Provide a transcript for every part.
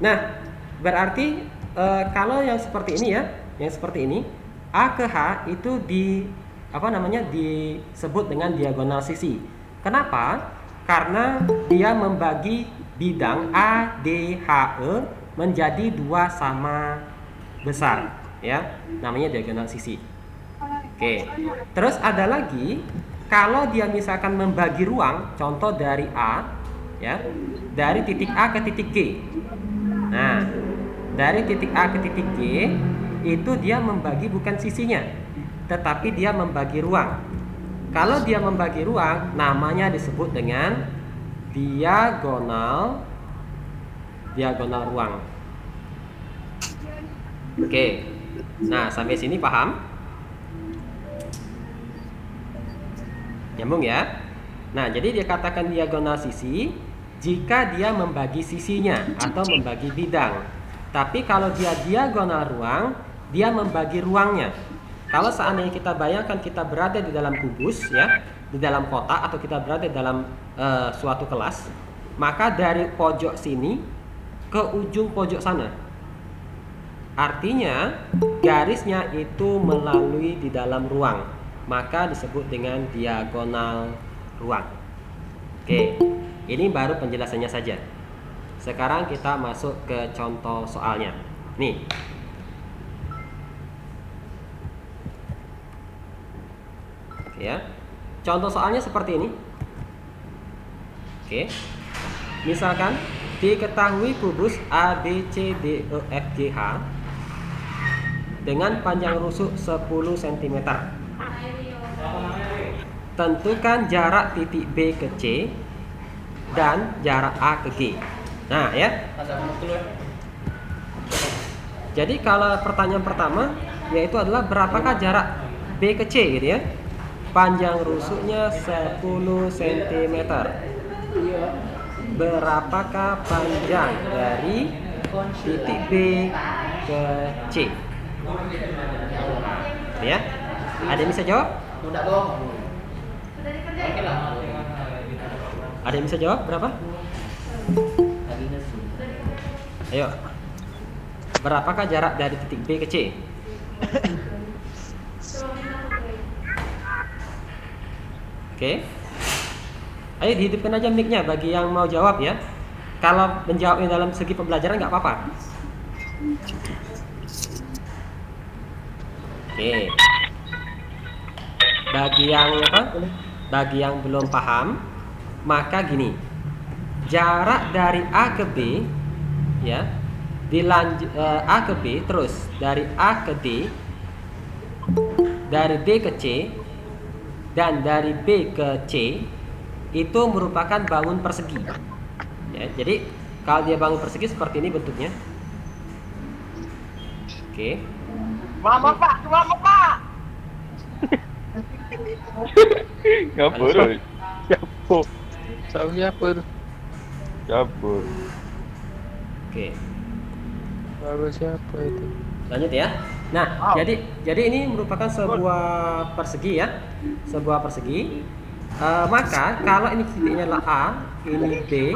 Nah, berarti kalau yang seperti ini ya, yang seperti ini, A ke H itu disebut dengan diagonal sisi. Kenapa? Karena dia membagi bidang A, D, H, E menjadi dua sama besar, ya, namanya diagonal sisi. Oke, terus ada lagi, kalau dia misalkan membagi ruang, contoh dari A, ya, dari titik A ke titik G. Nah, dari titik A ke titik G itu dia membagi bukan sisinya, tetapi dia membagi ruang. Kalau dia membagi ruang, namanya disebut dengan diagonal ruang. Oke. Nah, sampai sini paham? Nyambung ya? Nah, jadi dia katakan diagonal sisi jika dia membagi sisinya atau membagi bidang. Tapi kalau dia diagonal ruang, dia membagi ruangnya. Kalau seandainya kita bayangkan kita berada di dalam kubus, ya, di dalam kotak, atau kita berada di dalam suatu kelas, maka dari pojok sini ke ujung pojok sana, artinya garisnya itu melalui di dalam ruang, maka disebut dengan diagonal ruang. Oke, ini baru penjelasannya saja. Sekarang kita masuk ke contoh soalnya. Nih. Oke ya. Contoh soalnya seperti ini. Oke. Misalkan diketahui kubus A, B, C, D, E, F, G, H dengan panjang rusuk 10 cm. Tentukan jarak titik B ke C dan jarak A ke G. Nah, ya. Jadi kalau pertanyaan pertama yaitu adalah berapakah jarak B ke C gitu ya. Panjang rusuknya 10 cm. Berapakah panjang dari titik B ke C? Ya. Ada yang bisa jawab? Ada yang bisa jawab berapa? Ayo. Berapakah jarak dari titik B ke C? Oke. Ayo dihidupkan aja mic-nya bagi yang mau jawab ya. Kalau menjawabnya dalam segi pembelajaran nggak apa-apa. Oke. Bagi yang belum paham, maka gini. Jarak dari A ke B, ya, A ke B, terus dari A ke D, dari D ke C, dan dari B ke C itu merupakan bangun persegi. Ya, jadi kalau dia bangun persegi seperti ini bentuknya. Oke. Mama Pak. Ngapur. Siapa? Siapa itu? Cabur. Oke. Baru siapa itu? Lanjut ya. Nah, jadi ini merupakan sebuah persegi ya. Sebuah persegi. Maka kalau ini titiknya adalah A, ini B,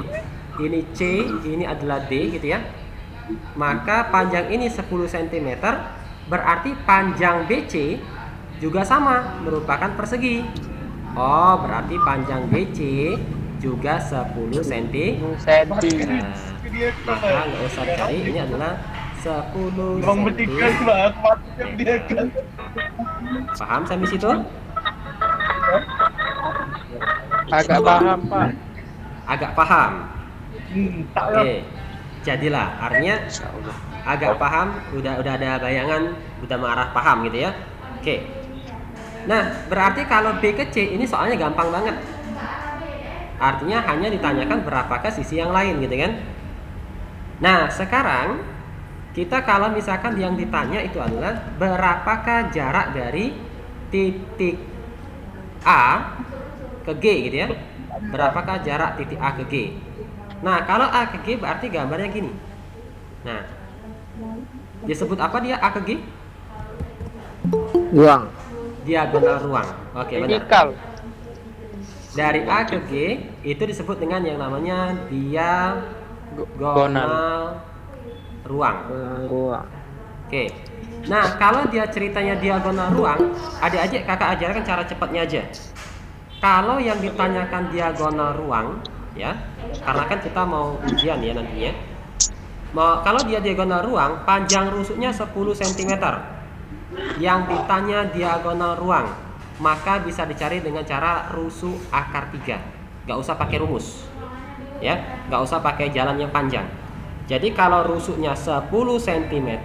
ini C, ini adalah D gitu ya. Maka panjang ini 10 cm, berarti panjang BC juga sama, merupakan persegi. Oh, berarti panjang BC juga 10 cm. Maka nggak usah cari, ini adalah 10 cm. Paham sampai situ? Agak paham, Pak. Agak paham. Oke. Jadilah artinya agak paham, udah ada bayangan, udah mengarah paham gitu ya. Oke. Nah, berarti kalau B ke C ini soalnya gampang banget. Artinya hanya ditanyakan berapakah sisi yang lain gitu kan. Nah, sekarang kita kalau misalkan yang ditanya itu adalah berapakah jarak dari titik A ke G gitu ya. Berapakah jarak titik A ke G? Nah, kalau A ke G berarti gambarnya gini. Nah, disebut apa dia A ke G? Ruang. Diagonal ruang. Oke, benar. Teknikal. Dari A ke G itu disebut dengan yang namanya diagonal ruang. Ruang. Oke. Nah, kalau dia ceritanya diagonal ruang, adik-adik kakak ajarkan cara cepatnya aja. Kalau yang ditanyakan diagonal ruang, ya, karena kan kita mau ujian ya nantinya. Kalau dia diagonal ruang, panjang rusuknya 10 cm. Yang ditanya diagonal ruang, maka bisa dicari dengan cara rusuk akar 3. Gak usah pakai rumus, ya, gak usah pakai jalan yang panjang. Jadi kalau rusuknya 10 cm,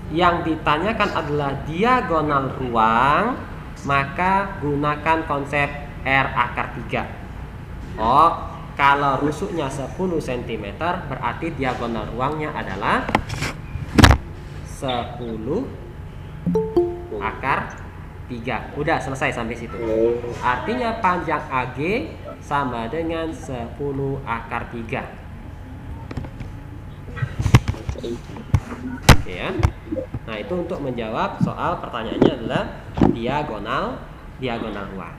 yang ditanyakan adalah diagonal ruang, maka gunakan konsep R akar 3. Oh, kalau rusuknya 10 cm berarti diagonal ruangnya adalah 10 akar 3. Udah selesai sampai situ. Artinya panjang AG sama dengan 10 akar 3. Oke ya. Nah, itu untuk menjawab soal pertanyaannya adalah diagonal ruang.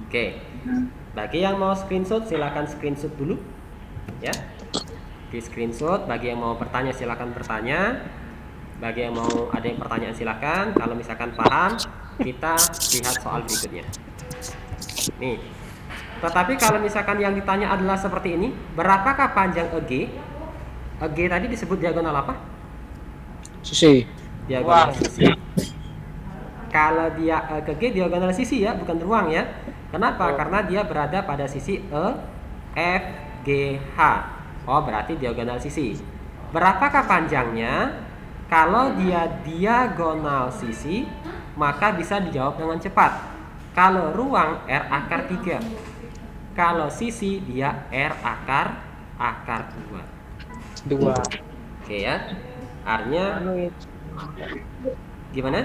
Oke. Bagi yang mau screenshot silakan screenshot dulu. Ya. Di screenshot, bagi yang mau bertanya silakan bertanya. Bagi yang mau ada yang pertanyaan silakan. Kalau misalkan paham, kita lihat soal berikutnya. Nih. Tetapi kalau misalkan yang ditanya adalah seperti ini, berapakah panjang EG? EG tadi disebut diagonal apa? Sisi. Diagonal sisi. Kalau dia ke G diagonal sisi ya, bukan ruang ya. Kenapa? Karena dia berada pada sisi E, F, G, H. Oh, berarti diagonal sisi. Berapakah panjangnya? Kalau dia diagonal sisi, maka bisa dijawab dengan cepat. Kalau ruang R akar 3. Kalau sisi dia R akar 2. 2. Oke ya. R-nya gimana?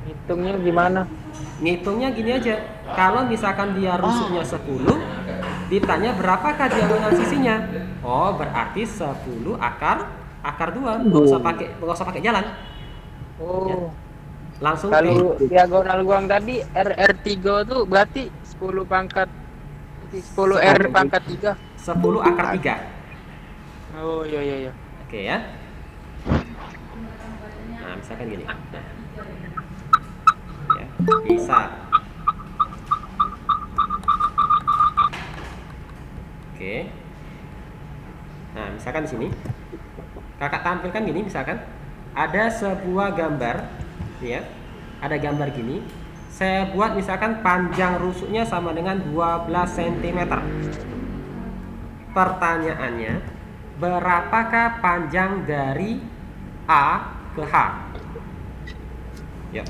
Hitungnya gimana? Ngitungnya gini aja. Kalau misalkan dia rusuknya 10, ditanya berapakah diagonal sisinya? Oh, berarti 10 akar 2. Enggak usah pakai jalan. Oh. Ya. Langsung Kalau diagonal ruang tadi R3 itu berarti 10 pangkat 10 R pangkat 3. 10 akar 3. Oh, iya. Oke ya. Nah, misalkan gini. Nah. Ya, bisa. Oke. Nah, misalkan di sini kakak tampilkan gini, misalkan ada sebuah gambar, ya. Ada gambar gini. Saya buat misalkan panjang rusuknya sama dengan 12 cm. Pertanyaannya, berapakah panjang dari A ke H? Ya.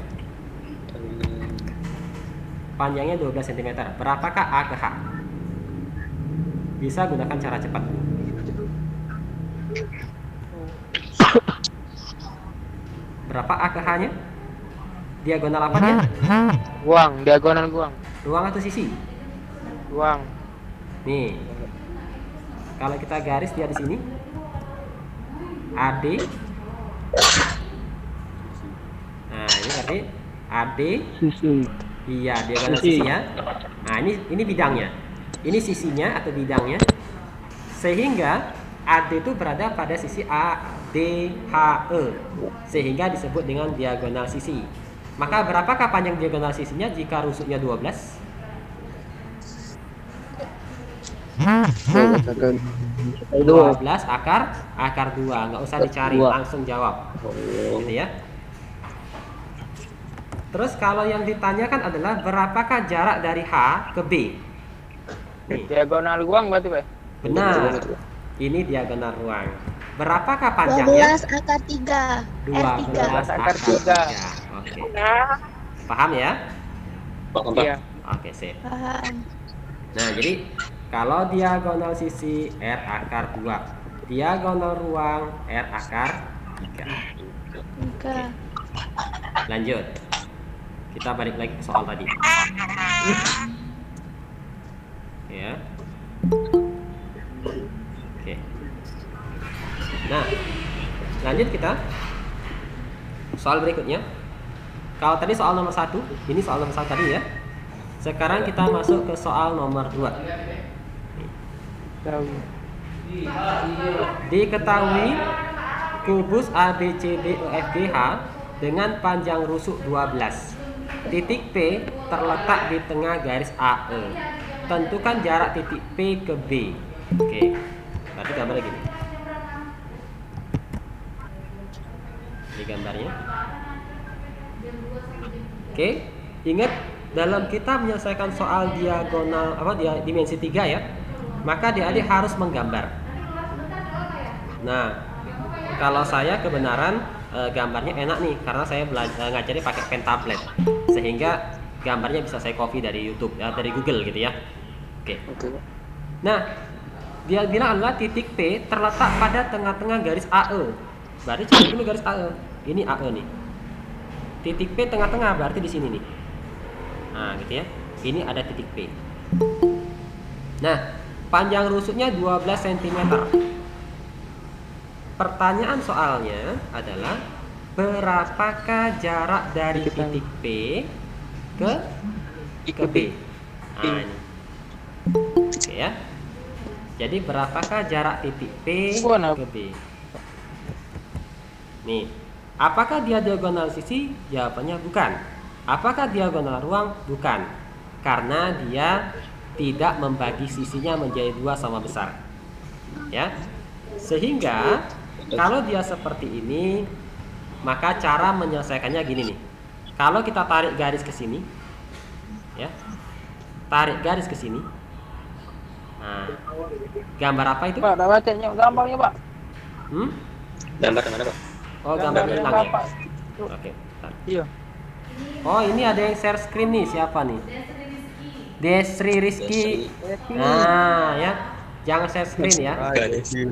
Panjangnya 12 cm. Berapakah A ke H? Bisa gunakan cara cepat. Berapa A ke H-nya? Diagonal apa dia? Ruang, diagonal ruang. Ruang atau sisi? Ruang. Nih. Kalau kita garis dia di sini. AD. Nah, ini berarti AD. Sisi. Iya, diagonal sisi ya. Nah, ini bidangnya. Ini sisinya atau bidangnya. Sehingga AD itu berada pada sisi A, D, H, E. Sehingga disebut dengan diagonal sisi. Maka berapakah panjang diagonal sisinya jika rusuknya 12? 12 akar 2. Nggak usah dicari, langsung jawab. Gitu ya. Terus kalau yang ditanyakan adalah berapakah jarak dari H ke B? Nih. Diagonal ruang berarti, Pak? Benar. Ini diagonal ruang. Berapakah panjangnya? 12 akar 3. 12 akar 3. Oke. Paham ya? Iya. Oke, sip. Paham. Nah, jadi kalau diagonal sisi R akar 2, diagonal ruang R akar 3. Enggak. Lanjut. Kita balik lagi ke soal tadi. Ya. Oke. Nah, lanjut kita soal berikutnya. Kalau tadi soal nomor 1, ini soal nomor 1 tadi ya. Sekarang kita masuk ke soal nomor 2. Diketahui kubus ABCDEFGH dengan panjang rusuk 12. Titik P terletak di tengah garis AE. Tentukan jarak titik P ke B. Oke. Berarti gambarnya gini. Ini gambarnya. Oke, ingat dalam kita menyelesaikan soal diagonal dimensi 3 ya, maka adik-adik harus menggambar. Nah, kalau saya kebenaran gambarnya enak nih karena saya ngajarnya pakai pen tablet sehingga gambarnya bisa saya copy dari YouTube ya, dari Google gitu ya. Oke. Nah, dia bilang adalah titik P terletak pada tengah-tengah garis AE. Berarti cari dulu garis AE. Ini AE nih. Titik P tengah-tengah berarti di sini nih. Nah, gitu ya. Ini ada titik P. Nah, panjang rusuknya 12 cm. Pertanyaan soalnya adalah berapakah jarak dari titik P ke B? Nah, ini. Oke ya. Jadi berapakah jarak titik P ke B? Nih, apakah dia diagonal sisi? Jawabannya bukan. Apakah diagonal ruang? Bukan. Karena dia tidak membagi sisinya menjadi dua sama besar. Ya. Sehingga kalau dia seperti ini, maka cara menyelesaikannya gini nih. Kalau kita tarik garis ke sini, ya, tarik garis ke sini. Nah, gambar apa itu? Pak, baca gambarnya, Pak. Gambar mana, Pak? Oh, gambarnya hilang ya. Oke. Iya. Oh, ini ada yang share screen nih. Siapa nih? Desri Rizky. Nah, ya. Jangan share screen ya.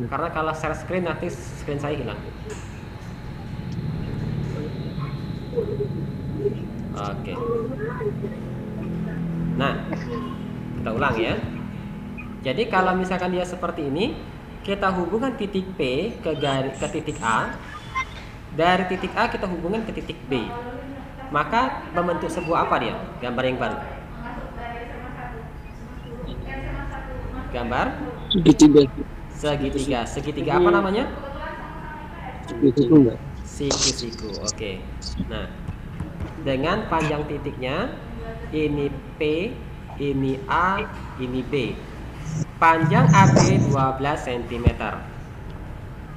Karena kalau share screen nanti screen saya hilang. Oke. Nah, kita ulang ya. Jadi kalau misalkan dia seperti ini, kita hubungkan titik P ke titik A. Dari titik A kita hubungkan ke titik B. Maka membentuk sebuah apa dia? Gambar yang baru. Gambar segitiga. Segitiga apa namanya? Siku-siku. Oke. Nah, dengan panjang titiknya ini P, ini A, ini B. Panjang AB 12 cm.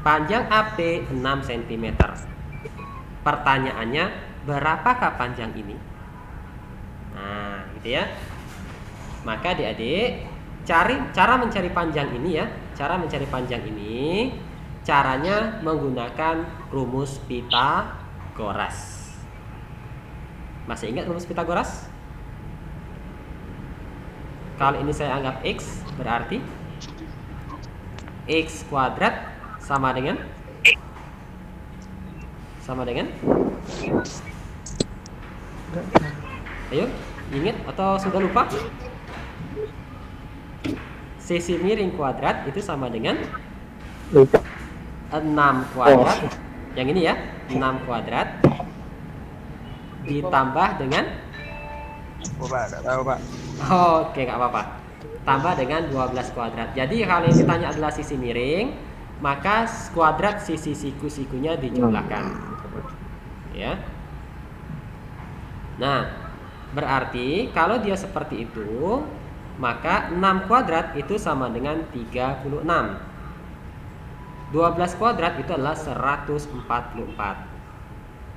Panjang AB 6 cm. Pertanyaannya, berapakah panjang ini? Nah, gitu ya. Maka adik-adik cara mencari panjang ini ya. Cara mencari panjang ini caranya menggunakan rumus Pitagoras. Masih ingat rumus Pitagoras? Kalau ini saya anggap X, berarti X kuadrat sama dengan ayo, ingat atau sudah lupa? Sisi miring kuadrat itu sama dengan 6 kuadrat. Yang ini ya, 6 kuadrat ditambah dengan oke, nggak apa-apa. Tambah dengan 12 kuadrat. Jadi kalau yang ditanya adalah sisi miring, maka kuadrat sisi siku-sikunya dijumlahkan. Ya. Nah, berarti kalau dia seperti itu, maka 6 kuadrat itu sama dengan 36. 12 kuadrat itu adalah 144.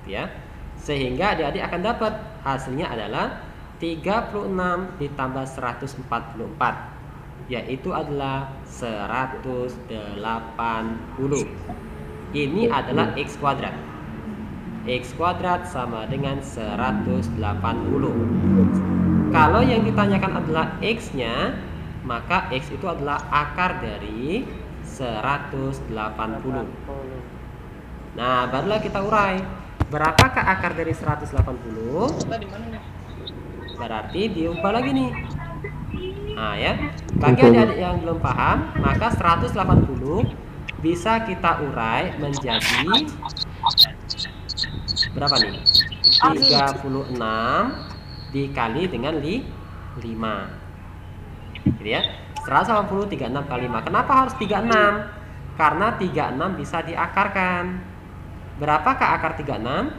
Ya. Sehingga adik-adik akan dapat hasilnya adalah 36 ditambah 144, yaitu adalah 180. Ini adalah X kuadrat. X kuadrat sama dengan 180. Kalau yang ditanyakan adalah X-nya, maka X itu adalah akar dari 180. Nah, barulah kita urai. Berapakah akar dari 180? Berarti diubah lagi nih. Nah ya, bagi adik-adik yang belum paham, maka 180 bisa kita urai menjadi berapa nih? 36 dikali dengan 5. Gitu ya. 180 36 kali 5. Kenapa harus 36? Karena 36 bisa diakarkan. Berapakah akar 36?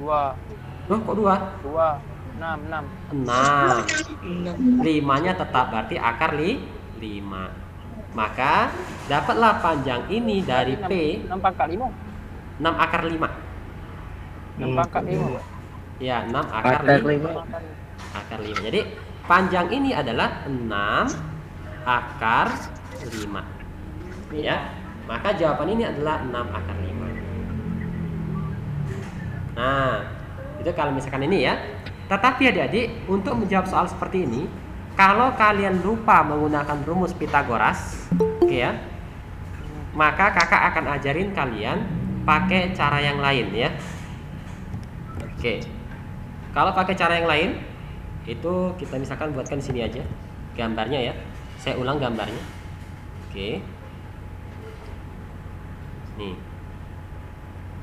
2. Loh, kok 2? 2. 6. 6. 5-nya tetap, berarti akar 5. Maka dapatlah panjang ini dari P 6 pangkat 5. 6 akar 5. 6 pangkat 5. Ya, 6 akar 5. Akar 5. Jadi panjang ini adalah 6 akar 5. Ya. Maka jawaban ini adalah 6 akar 5. Nah, itu kalau misalkan ini ya. Tetapi adik-adik, untuk menjawab soal seperti ini, kalau kalian lupa menggunakan rumus Pitagoras, oke ya, maka kakak akan ajarin kalian pakai cara yang lain ya. Oke. Kalau pakai cara yang lain, itu kita misalkan buatkan di sini aja gambarnya ya. Saya ulang gambarnya. Oke. Nih.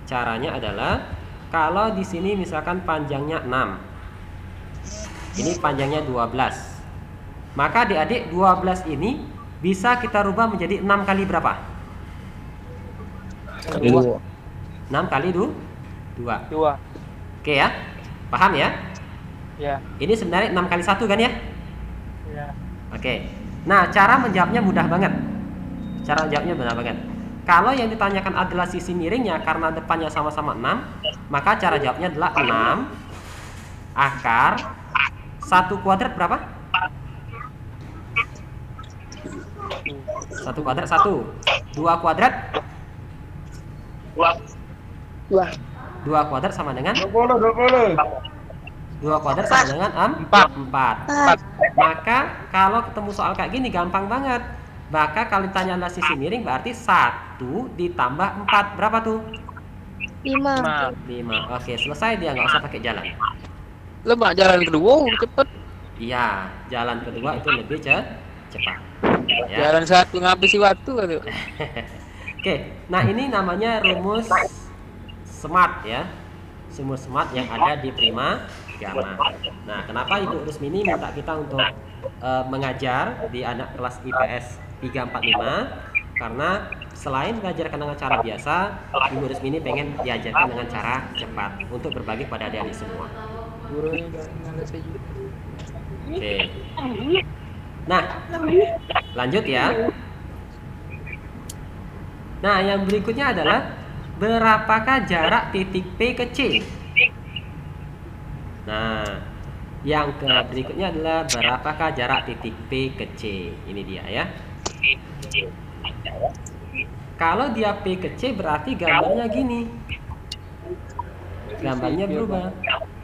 Caranya adalah kalau di sini misalkan panjangnya 6. Ini panjangnya 12. Maka adik-adik 12 ini bisa kita rubah menjadi 6 kali berapa? 2. 6 kali 2. 2. Oke ya. Paham ya? Ya. Ini sebenarnya 6 kali 1 kan ya? Ya. Oke. Nah, cara menjawabnya mudah banget. Cara menjawabnya mudah banget. Kalau yang ditanyakan adalah sisi miringnya karena depannya sama-sama 6, maka cara jawabnya adalah 6 akar 1 kuadrat berapa? 1 kuadrat 1. 2 kuadrat? 2 kuadrat sama dengan 20. 2 kuadrat sama dengan 4. Maka kalau ketemu soal kayak gini gampang banget. Maka kalau ditanya adalah sisi miring berarti 1 ditambah 4 berapa tuh? 5. 5. Oke, selesai, dia nggak usah pakai jalan. Lemak jalan kedua cepet. Iya, jalan kedua itu lebih cepat. Ya. Jalan satu ngabisi waktu gitu. Oke, nah ini namanya rumus SMART ya. Rumus SMART yang ada di Prima Gamma. Nah, kenapa Ibu Rusmini minta kita untuk mengajar di anak kelas IPS 345? Karena selain belajarkan dengan cara biasa, Ibu Rusmini pengen diajarkan dengan cara cepat untuk berbagi pada adik-adik semua. Oke. Nah, lanjut ya. Nah, yang berikutnya adalah berapakah jarak titik P ke C? Nah, yang berikutnya adalah berapakah jarak titik P ke C? Ini dia ya. Kalau dia P ke C berarti gambarnya gini. Gambarnya berubah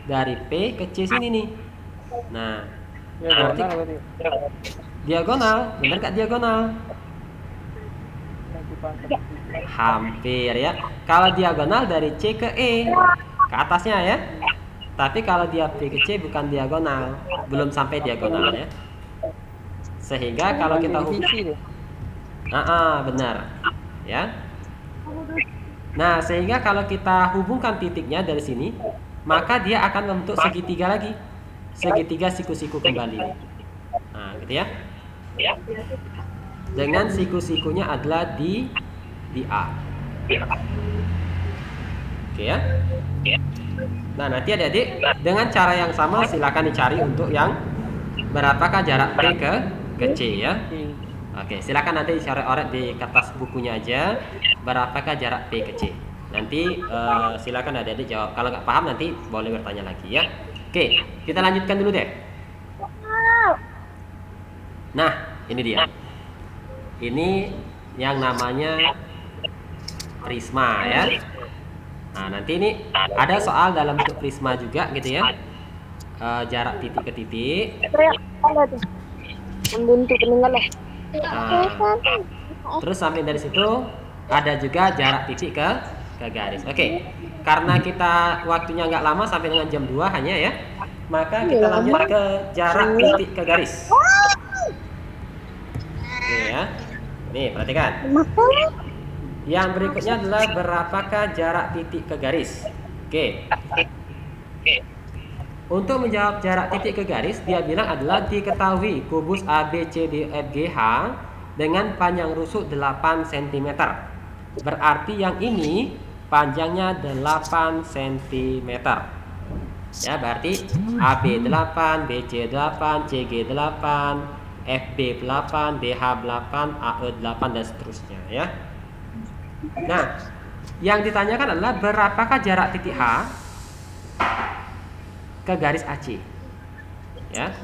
dari P ke C sini nih. Nah, berarti diagonal, benar gak diagonal? Hampir ya. Kalau diagonal dari C ke E, ke atasnya ya. Tapi kalau dia P ke C bukan diagonal, belum sampai diagonal ya. Sehingga kalau kita benar ya. Nah, sehingga kalau kita hubungkan titiknya dari sini, maka dia akan membentuk segitiga lagi. Segitiga siku-siku kembali. Nah, gitu ya. Dengan siku-sikunya adalah di A. Oke ya. Nah, nanti adik-adik dengan cara yang sama silakan dicari untuk yang berapakah jarak P ke C ya. Oke, silakan nanti dicoret-coret di kertas bukunya aja berapakah jarak P ke C. Nanti silakan adik-adik jawab. Kalau nggak paham nanti boleh bertanya lagi ya. Oke, kita lanjutkan dulu deh. Nah, ini dia. Ini yang namanya prisma ya. Nah, nanti ini ada soal dalam bentuk prisma juga gitu ya. Jarak titik ke titik. Nah, terus sampai dari situ ada juga jarak titik ke garis. Oke, karena kita waktunya nggak lama sampai dengan jam 2 hanya ya, maka kita lanjut ke jarak titik ke garis. Oke ya, nih perhatikan. Yang berikutnya adalah berapakah jarak titik ke garis. Oke. Untuk menjawab jarak titik ke garis, dia bilang adalah diketahui kubus ABCDFGH dengan panjang rusuk 8 cm. Berarti yang ini panjangnya 8 cm. Ya, berarti AB 8, BC 8, CG 8, FB 8, BH 8, AE 8 dan seterusnya ya. Nah, yang ditanyakan adalah berapakah jarak titik H ke garis AC. Ya.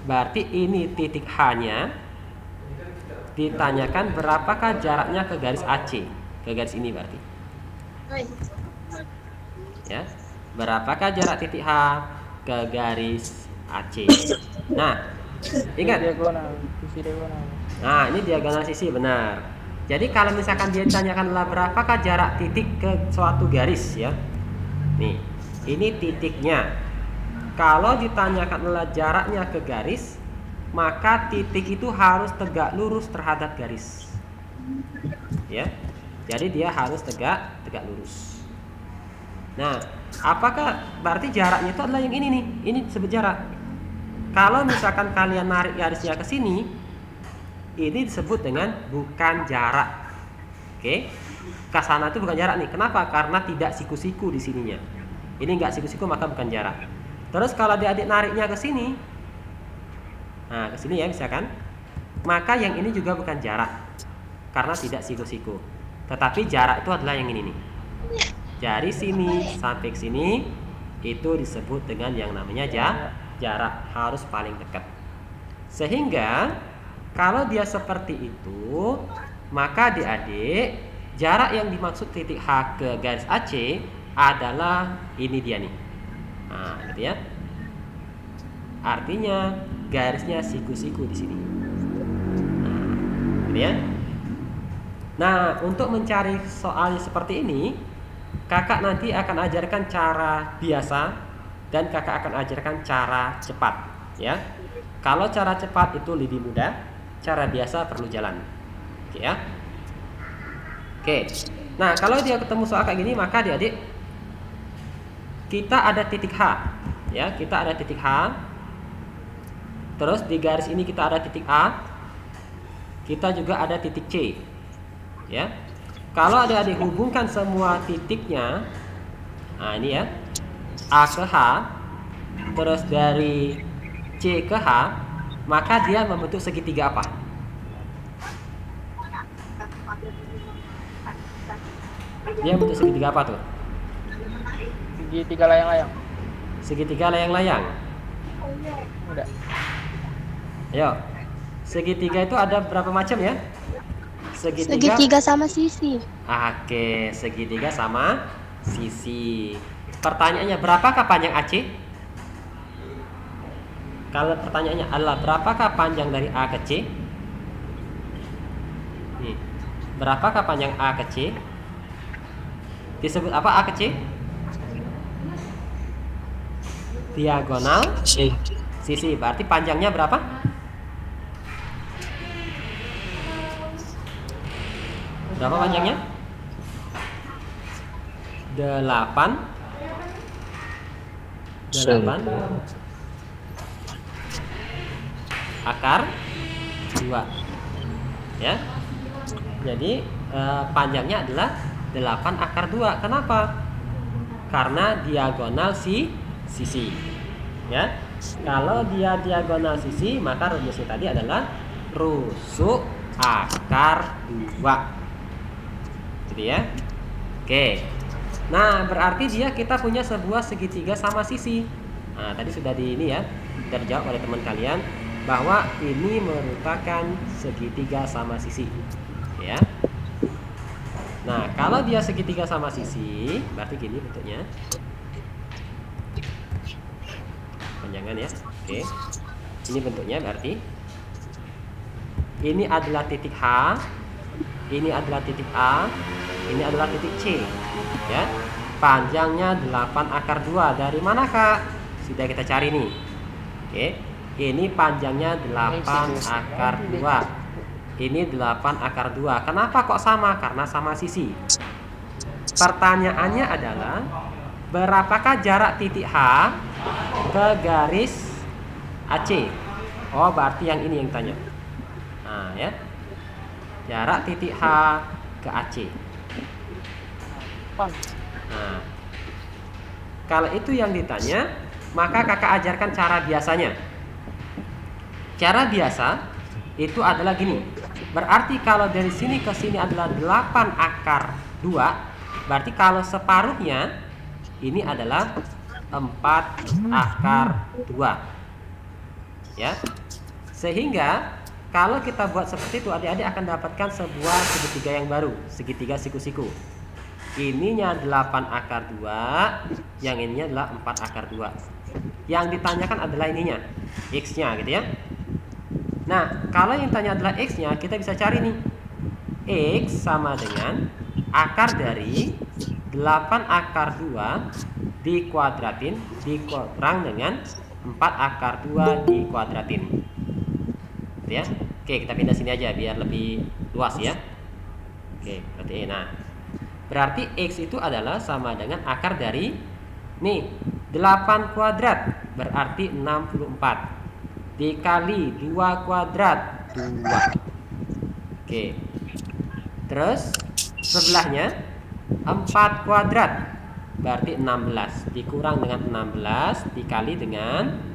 Berarti ini titik H-nya. Ditanyakan berapakah jaraknya ke garis AC. Ke garis ini berarti. Ya. Berapakah jarak titik H ke garis AC. Nah, ingat. Nah, ini diagonal sisi, benar. Jadi kalau misalkan dia ditanyakan adalah berapakah jarak titik ke suatu garis ya. Nih, ini titiknya. Kalau ditanyakan adalah jaraknya ke garis, maka titik itu harus tegak lurus terhadap garis. Ya. Jadi dia harus tegak lurus. Nah, apakah berarti jaraknya itu adalah yang ini nih? Ini disebut jarak. Kalau misalkan kalian narik garisnya ke sini, ini disebut dengan bukan jarak. Oke. Ke sana itu bukan jarak nih. Kenapa? Karena tidak siku-siku di sininya. Ini enggak siku-siku maka bukan jarak. Terus kalau adik-adik nariknya ke sini, nah ke sini ya misalkan, maka yang ini juga bukan jarak karena tidak siku-siku. Tetapi jarak itu adalah yang ini nih. Dari sini sampai ke sini itu disebut dengan yang namanya jarak, harus paling dekat. Sehingga kalau dia seperti itu, maka adik-adik jarak yang dimaksud titik H ke garis AC adalah ini dia nih. Nah, gitu ya. Artinya garisnya siku-siku di sini. Nah, gitu ya. Nah, untuk mencari soal seperti ini, kakak nanti akan ajarkan cara biasa dan kakak akan ajarkan cara cepat, ya. Kalau cara cepat itu lebih mudah, cara biasa perlu jalan. Oke ya. Oke. Nah, kalau dia ketemu soal kayak gini, maka adik-adik kita ada titik H, ya, kita ada titik H. Terus di garis ini kita ada titik A. Kita juga ada titik C, ya. Kalau adik-adik hubungkan semua titiknya, nah ini ya, A ke H, terus dari C ke H, maka dia membentuk segitiga apa? Dia membentuk segitiga apa tuh? Segitiga layang-layang. Segitiga layang-layang. Udah. Ayo. Segitiga itu ada berapa macam ya? Segitiga sama sisi. Oke, segitiga sama sisi. Pertanyaannya, berapakah panjang AC? Kalau pertanyaannya adalah berapakah panjang dari A ke C? Nih. Berapakah panjang A ke C? Disebut apa A ke C? Diagonal sisi. Berarti panjangnya berapa? Berapa panjangnya? 8 akar 2. Ya. Jadi panjangnya adalah 8 akar 2. Kenapa? Karena diagonal sisi. Ya. Kalau dia diagonal sisi, maka rumusnya tadi adalah rusuk akar 2. Gitu ya. Oke. Nah, berarti kita punya sebuah segitiga sama sisi. Nah, tadi sudah terjawab oleh teman kalian bahwa ini merupakan segitiga sama sisi. Ya. Nah, kalau dia segitiga sama sisi, berarti gini bentuknya. Panjangan ya. Oke. Ini bentuknya berarti ini adalah titik H, ini adalah titik A, ini adalah titik C. Ya. Panjangnya 8 akar 2. Dari mana, Kak? Sudah kita cari nih. Oke. Ini panjangnya 8 akar 2. Ini 8 akar 2. Kenapa kok sama? Karena sama sisi. Pertanyaannya adalah berapakah jarak titik H ke garis AC. Oh, berarti yang ini yang tanya. Nah, ya. Jarak titik H ke AC. Nah, kalau itu yang ditanya, maka kakak ajarkan cara biasanya. Cara biasa itu adalah gini. Berarti kalau dari sini ke sini adalah 8 akar 2, berarti kalau separuhnya ini adalah 4 akar 2. Ya. Sehingga kalau kita buat seperti itu, adik-adik akan dapatkan sebuah segitiga yang baru, segitiga siku-siku. Ininya 8 akar 2, yang ininya adalah 4 akar 2. Yang ditanyakan adalah ininya, X-nya gitu ya. Nah, kalau yang tanya adalah X-nya, kita bisa cari nih. X sama dengan akar dari 8 akar 2 dikuadratin dikurang dengan 4 akar 2 dikuadratin. Gitu ya. Oke, kita pindah sini aja biar lebih luas ya. Oke, berarti berarti X itu adalah sama dengan akar dari nih 8 kuadrat berarti 64 dikali 2 kuadrat 2. Oke. Terus sebelahnya 4 kuadrat berarti 16 dikurang dengan 16 dikali dengan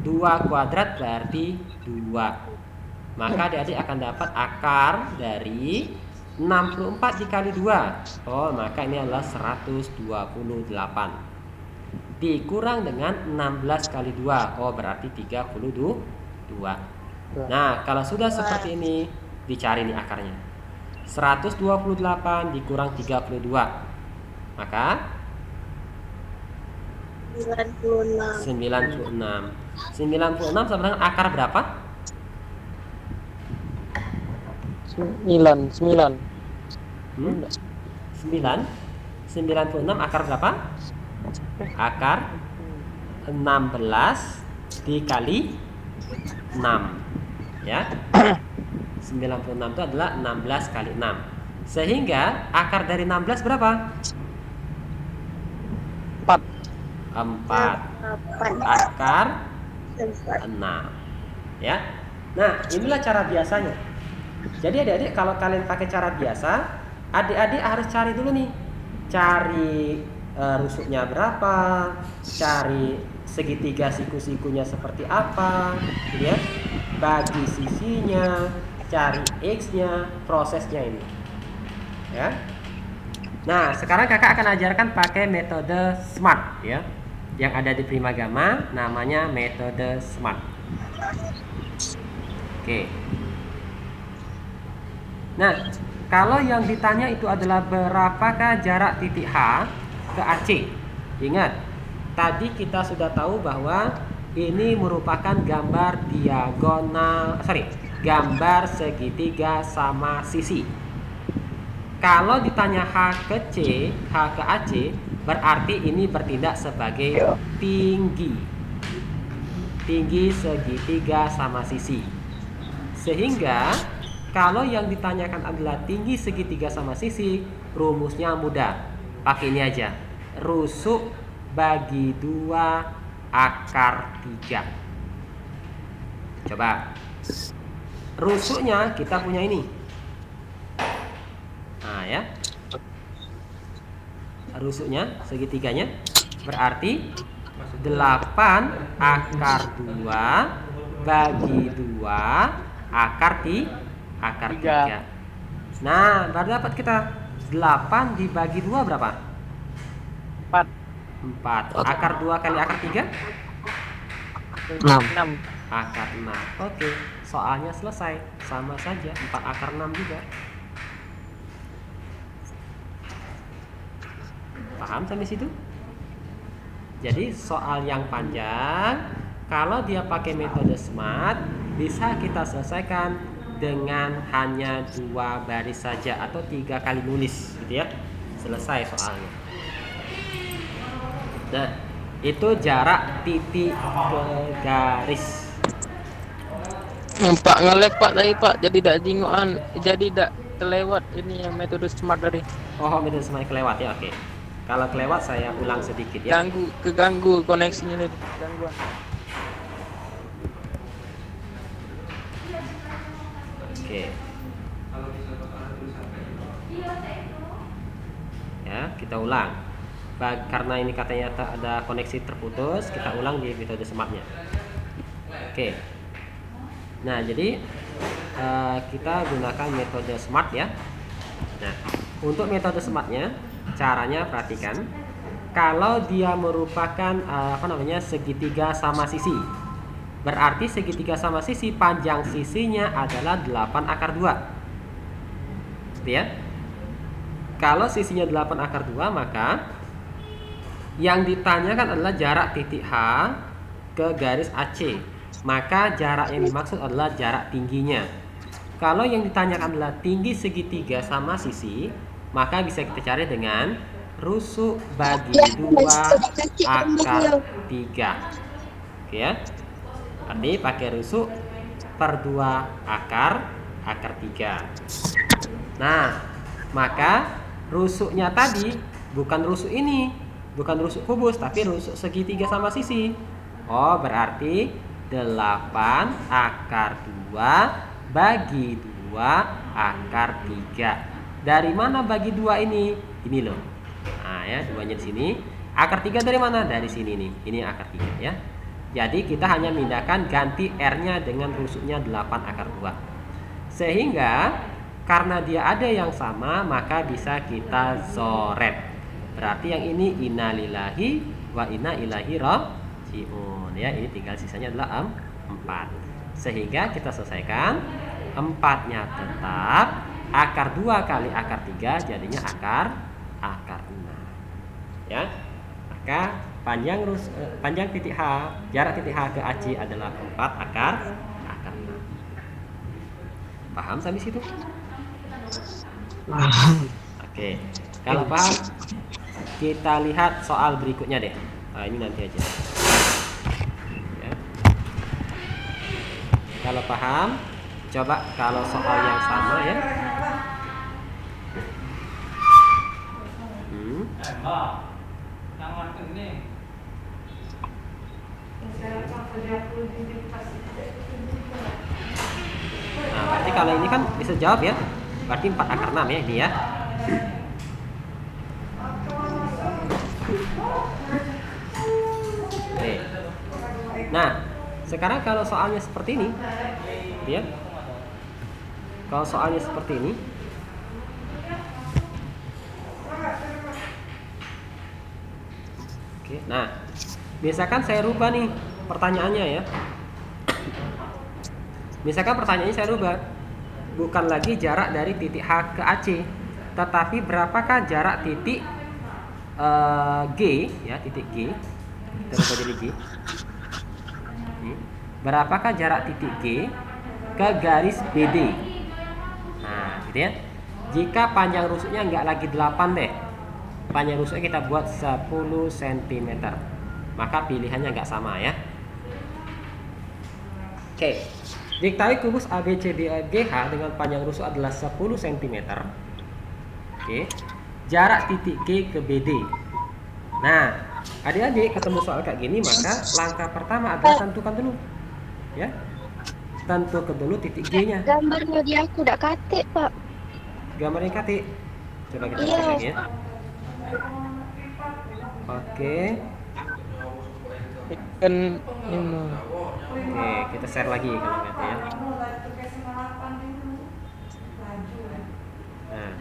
2 kuadrat berarti 2. Maka adik-adik akan dapat akar dari 64 dikali 2. Oh, maka ini adalah 128 dikurang dengan 16 kali 2. Oh, berarti 32. Nah, kalau sudah seperti ini, dicari nih akarnya. 128 dikurang 32. Maka 96. 96 sama dengan akar berapa? 9. 9. 96 akar berapa? Akar 16 dikali 6. Ya. 96 itu adalah 16 kali 6. Sehingga akar dari 16 berapa? 4. 4. Akar 6. Ya. Nah, inilah cara biasanya. Jadi adik-adik kalau kalian pakai cara biasa, adik-adik harus cari dulu nih. Cari rusuknya berapa, cari segitiga siku-sikunya seperti apa, gitu ya. Bagi sisinya, cari X-nya, prosesnya ini. Ya. Nah, sekarang kakak akan ajarkan pakai metode SMART ya. Yang ada di Primagama namanya metode SMART. Oke. Nah, kalau yang ditanya itu adalah berapakah jarak titik H ke AC. Ingat, tadi kita sudah tahu bahwa ini merupakan gambar gambar segitiga sama sisi. Kalau ditanya H ke C, H ke AC, berarti ini bertindak sebagai tinggi segitiga sama sisi. Sehingga kalau yang ditanyakan adalah tinggi segitiga sama sisi, rumusnya mudah. Pakai ini aja. Rusuk bagi 2 akar 3. Coba. Rusuknya kita punya ini. Nah ya. Rusuknya segitiganya berarti 8 akar 2 bagi 2 akar 3. Nah, baru dapat kita 8 dibagi 2 berapa? 4. Akar 2 kali akar 3? 6. Akar 6. Oke, soalnya selesai. Sama saja, 4 akar 6 juga. Paham sampai situ? Jadi soal yang panjang, kalau dia pakai metode SMART, bisa kita selesaikan dengan hanya 2 baris saja atau 3 kali nulis, gitu ya. Selesai soalnya. Nah, itu jarak titik ke garis. Pak ngelek Pak tadi Pak, jadi tidak jingoan, jadi tidak kelewat ini yang metode SMART tadi. Oh, metode SMART kelewat ya, oke. Kalau kelewat saya ulang sedikit ya. Keganggu koneksinya nih, gangguan. Oke. Ya, kita ulang. Karena ini katanya ada koneksi terputus, kita ulang di metode SMART-nya. Oke. Nah, jadi kita gunakan metode SMART ya. Nah, untuk metode SMART-nya, caranya perhatikan. Kalau dia merupakan segitiga sama sisi, berarti segitiga sama sisi panjang sisinya adalah 8 akar 2. Gitu ya. Kalau sisinya 8 akar 2, maka yang ditanyakan adalah jarak titik H ke garis AC. Maka jarak yang dimaksud adalah jarak tingginya. Kalau yang ditanyakan adalah tinggi segitiga sama sisi, maka bisa kita cari dengan rusuk bagi 2 akar 3. Oke ya. Arti pakai rusuk per 2 akar 3. Nah, maka rusuknya tadi bukan rusuk ini, bukan rusuk kubus, tapi rusuk segitiga sama sisi. Oh, berarti 8 akar 2 bagi 2 akar 3. Dari mana bagi 2 ini? Ini loh. Nah ya, 2-nya di sini. Akar 3 dari mana? Dari sini nih. Ini akar 3 ya. Jadi kita hanya mindahkan ganti R-nya dengan rusuknya 8 akar 2. Sehingga karena dia ada yang sama, maka bisa kita zoret. Berarti yang ini inna lillahi wa inna ilaihi raji'un ya. Ini tinggal sisanya adalah 4. Sehingga kita selesaikan 4-nya tetap, akar 2 kali akar 3 jadinya akar 6 ya. Maka panjang titik H, jarak titik H ke AC adalah 4 akar 6. Paham sampai situ? Oke. Kalau paham, kita lihat soal berikutnya deh. Nah, ini nanti aja ya. Kalau paham, coba kalau soal yang sama ya. Nah, berarti kalau ini kan bisa jawab ya. Berarti 4 akar 6 ya ini ya. Oke. Nah, sekarang kalau soalnya seperti ini ya. Kalau soalnya seperti ini, oke. Nah, misalkan saya rubah nih pertanyaannya ya. Misalkan pertanyaannya saya rubah, bukan lagi jarak dari titik H ke AC, tetapi berapakah jarak titik G ya, titik G. Kita rubah jadi G. Berapakah jarak titik G ke garis BD? Nah, gitu ya. Jika panjang rusuknya nggak lagi 8 deh, panjang rusuknya kita buat 10 cm, maka pilihannya nggak sama ya. Oke. Diketahui kubus ABCDEGH dengan panjang rusuk adalah 10 cm. Oke. Jarak titik G ke BD. Nah, adik-adik ketemu soal kayak gini, maka langkah pertama adalah tentukan dulu. Ya. Tentukan dulu titik G-nya. Gambarnya di aku udah katik, Pak. Gambarnya katik. Coba kita cek lagi ya. Oke. Kan ini. Oke, kita share lagi kalau gitu ya. Nah,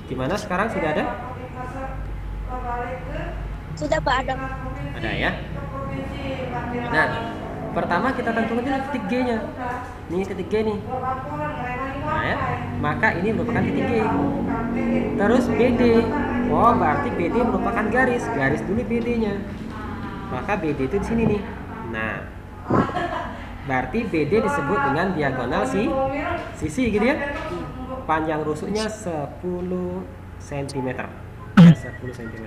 gimana sekarang sudah ada? Sudah, Pak, ada. Ada ya. Nah, pertama kita tentukan dulu titik G-nya. Ini titik G nih. Nah ya, maka ini merupakan titik G. Terus BD. Oh, berarti BD merupakan garis dulu BD-nya. Maka BD itu di sini nih. Nah, berarti BD disebut dengan diagonal sisi gitu ya. Panjang rusuknya 10 cm. Ya, 10 cm.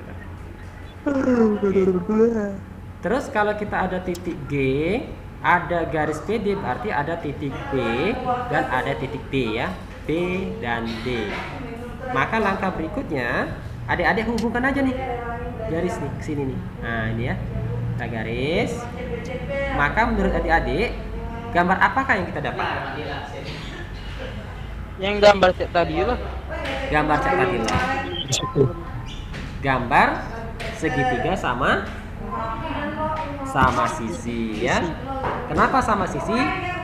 Terus kalau kita ada titik G, ada garis BD, berarti ada titik B dan ada titik D ya. B dan D. Maka langkah berikutnya Adik-adik hubungkan aja nih garis nih ke sini nih. Nah, ini ya. Kita garis. Maka menurut adik-adik, gambar apakah yang kita dapat? Yang gambar cek tadi lah. Gambar cek tadi lah. Gambar segitiga sama sisi ya. Kenapa sama sisi?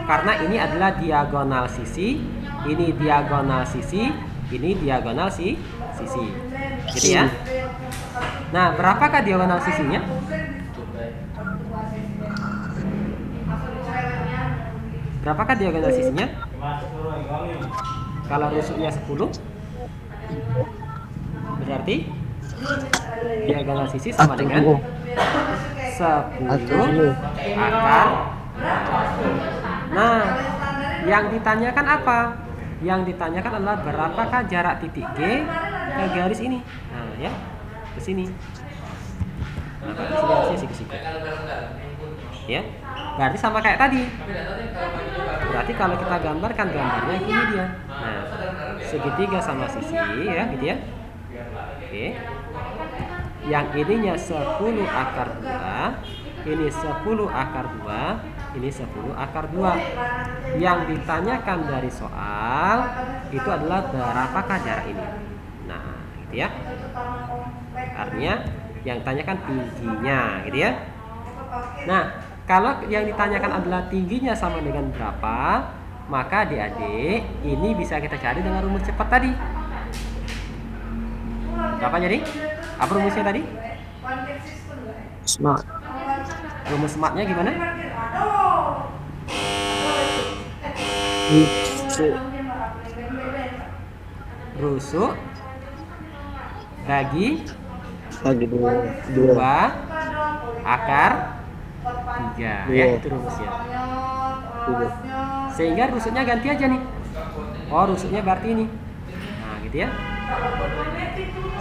Karena ini adalah diagonal sisi, ini diagonal sisi, ini diagonal sisi. Gitu ya. Nah, berapakah diagonal sisinya? Berapakah diagonal sisinya? Kalau rusuknya 10, berarti diagonal sisi sama dengan 10 akar. Nah, yang ditanyakan apa? Yang ditanyakan adalah berapakah jarak titik G ke garis ini. Nah, ya, ke sini. Nah, berarti sini harusnya siku-siku. Ya, berarti sama kayak tadi. Berarti kalau kita gambarkan gambarnya gini dia. Nah, segitiga sama sisi ya, gitu ya. Oke. Yang ininya 10 akar 2, ini 10 akar 2, ini 10 akar 2. Yang ditanyakan dari soal itu adalah berapakah jarak ini. Nah, gitu ya. Artinya yang ditanyakan tingginya, gitu ya. Nah, kalau yang ditanyakan adalah tingginya sama dengan berapa, maka adik-adik ini bisa kita cari dengan rumus cepat tadi. Berapa jadi? Apa rumusnya tadi? Smart. Rumus smartnya gimana? Rusuk bagi dua akar 3 ya, itu rumusnya. Sehingga rusuknya ganti aja nih. Oh, rusuknya berarti ini. Nah, gitu ya.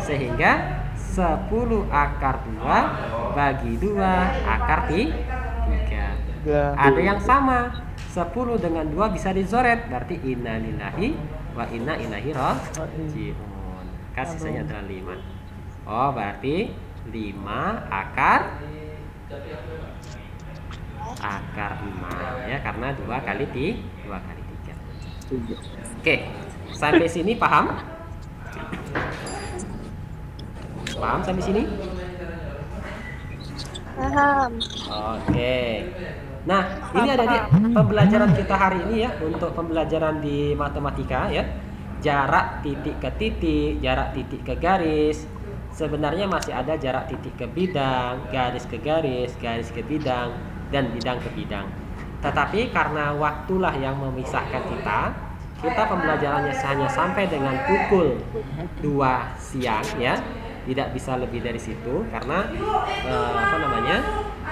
Sehingga 10 akar 2 bagi 2 akar 3. Ada yang sama. 10 dengan 2 bisa dicoret. Berarti inna lillahi wa inna ilaihi raji'un. Kan sisanya adalah 5. Oh, berarti 5 akar 5 ya, karena 2 kali 3. Oke, sampai sini paham? Paham sampai sini? Paham. Oke. Nah, ini ada di pembelajaran kita hari ini ya, untuk pembelajaran di matematika ya. Jarak titik ke titik, jarak titik ke garis. Sebenarnya masih ada jarak titik ke bidang, garis ke garis, garis ke bidang, dan bidang ke bidang. Tetapi karena waktulah yang memisahkan kita pembelajarannya hanya sampai dengan pukul 2 siang ya. Tidak bisa lebih dari situ karena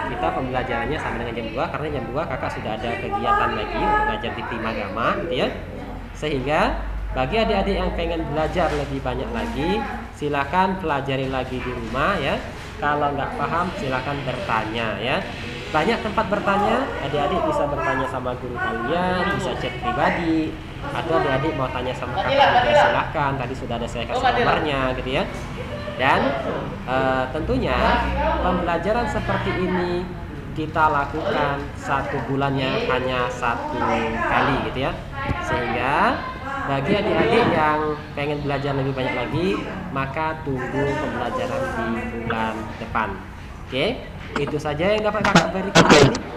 kita pembelajarannya sampai dengan jam 2, karena jam 2 kakak sudah ada kegiatan lagi untuk belajar di tim agama gitu ya. Sehingga bagi adik-adik yang pengen belajar lebih banyak lagi, silakan pelajari lagi di rumah ya. Kalau nggak paham silakan bertanya ya. Banyak tempat bertanya, adik-adik bisa bertanya sama guru kalian, bisa chat pribadi, atau adik-adik mau tanya sama kakak juga silakan. Tadi sudah ada saya kasih nomornya gitu ya. Dan tentunya pembelajaran seperti ini kita lakukan 1 bulannya hanya 1 kali gitu ya. Sehingga bagi adik-adik yang pengen belajar lebih banyak lagi, maka tunggu pembelajaran di bulan depan. Oke, itu saja yang dapat kakak berikan hari ini.